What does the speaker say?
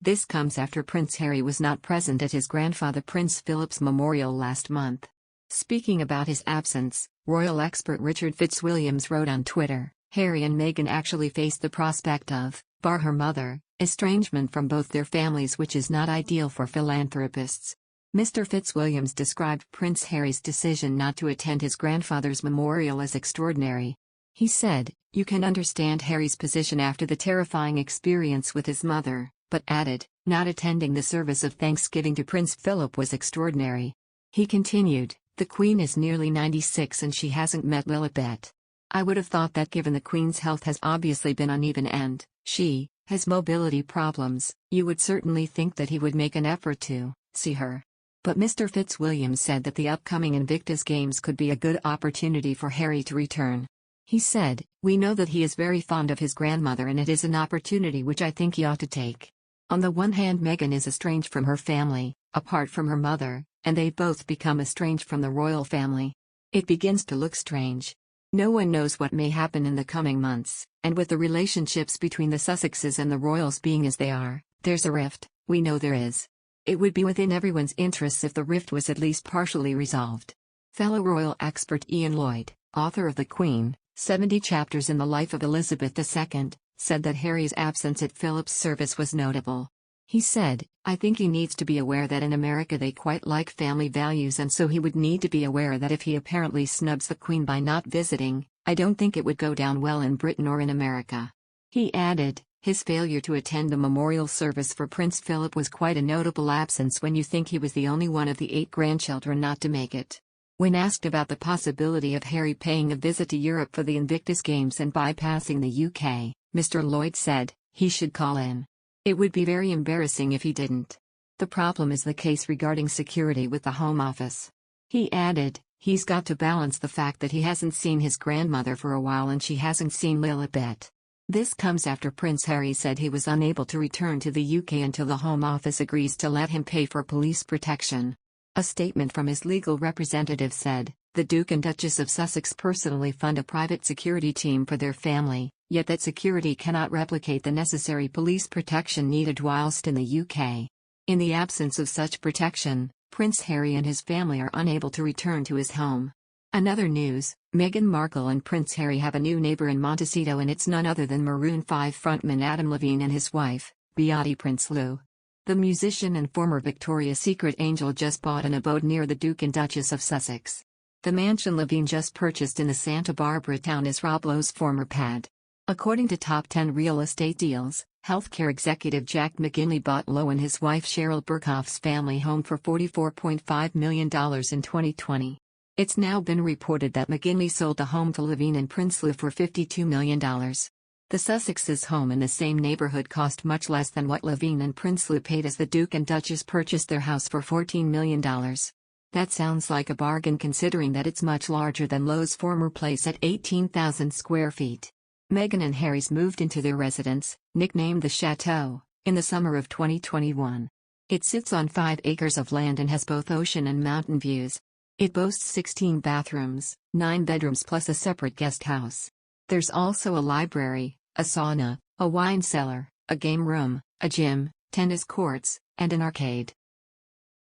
This comes after Prince Harry was not present at his grandfather Prince Philip's memorial last month. Speaking about his absence, royal expert Richard Fitzwilliams wrote on Twitter, "Harry and Meghan actually face the prospect of, bar her mother, estrangement from both their families, which is not ideal for philanthropists." Mr. Fitzwilliams described Prince Harry's decision not to attend his grandfather's memorial as extraordinary. He said, "You can understand Harry's position after the terrifying experience with his mother," but added, "Not attending the service of thanksgiving to Prince Philip was extraordinary." He continued, "The Queen is nearly 96 and she hasn't met Lilibet. I would have thought that given the Queen's health has obviously been uneven and she has mobility problems, you would certainly think that he would make an effort to see her." But Mr. Fitzwilliams said that the upcoming Invictus Games could be a good opportunity for Harry to return. He said, "We know that he is very fond of his grandmother and it is an opportunity which I think he ought to take. On the one hand, Meghan is estranged from her family, apart from her mother, and they've both become estranged from the royal family. It begins to look strange. No one knows what may happen in the coming months, and with the relationships between the Sussexes and the royals being as they are, there's a rift, we know there is. It would be within everyone's interests if the rift was at least partially resolved." Fellow royal expert Ian Lloyd, author of The Queen, 70 Chapters in the Life of Elizabeth II, said that Harry's absence at Philip's service was notable. He said, "I think he needs to be aware that in America they quite like family values, and so he would need to be aware that if he apparently snubs the Queen by not visiting, I don't think it would go down well in Britain or in America." He added, "His failure to attend the memorial service for Prince Philip was quite a notable absence when you think he was the only one of the 8 grandchildren not to make it." When asked about the possibility of Harry paying a visit to Europe for the Invictus Games and bypassing the UK, Mr. Lloyd said, "He should call in. It would be very embarrassing if he didn't. The problem is the case regarding security with the Home Office." He added, "He's got to balance the fact that he hasn't seen his grandmother for a while and she hasn't seen Lilibet." This comes after Prince Harry said he was unable to return to the UK until the Home Office agrees to let him pay for police protection. A statement from his legal representative said, "The Duke and Duchess of Sussex personally fund a private security team for their family, yet that security cannot replicate the necessary police protection needed whilst in the UK. In the absence of such protection, Prince Harry and his family are unable to return to his home." Another news, Meghan Markle and Prince Harry have a new neighbor in Montecito, and it's none other than Maroon 5 frontman Adam Levine and his wife, Beate Prinsloo. The musician and former Victoria's Secret angel just bought an abode near the Duke and Duchess of Sussex. The mansion Levine just purchased in the Santa Barbara town is Rob Lowe's former pad. According to Top 10 Real Estate Deals, healthcare executive Jack McGinley bought Lowe and his wife Cheryl Burkhoff's family home for $44.5 million in 2020. It's now been reported that McGinley sold the home to Levine and Prinsloo for $52 million. The Sussexes' home in the same neighborhood cost much less than what Levine and Prinsloo paid, as the Duke and Duchess purchased their house for $14 million. That sounds like a bargain considering that it's much larger than Lowe's former place at 18,000 square feet. Meghan and Harry's moved into their residence, nicknamed the Chateau, in the summer of 2021. It sits on 5 acres of land and has both ocean and mountain views. It boasts 16 bathrooms, 9 bedrooms plus a separate guest house. There's also a library, a sauna, a wine cellar, a game room, a gym, tennis courts, and an arcade.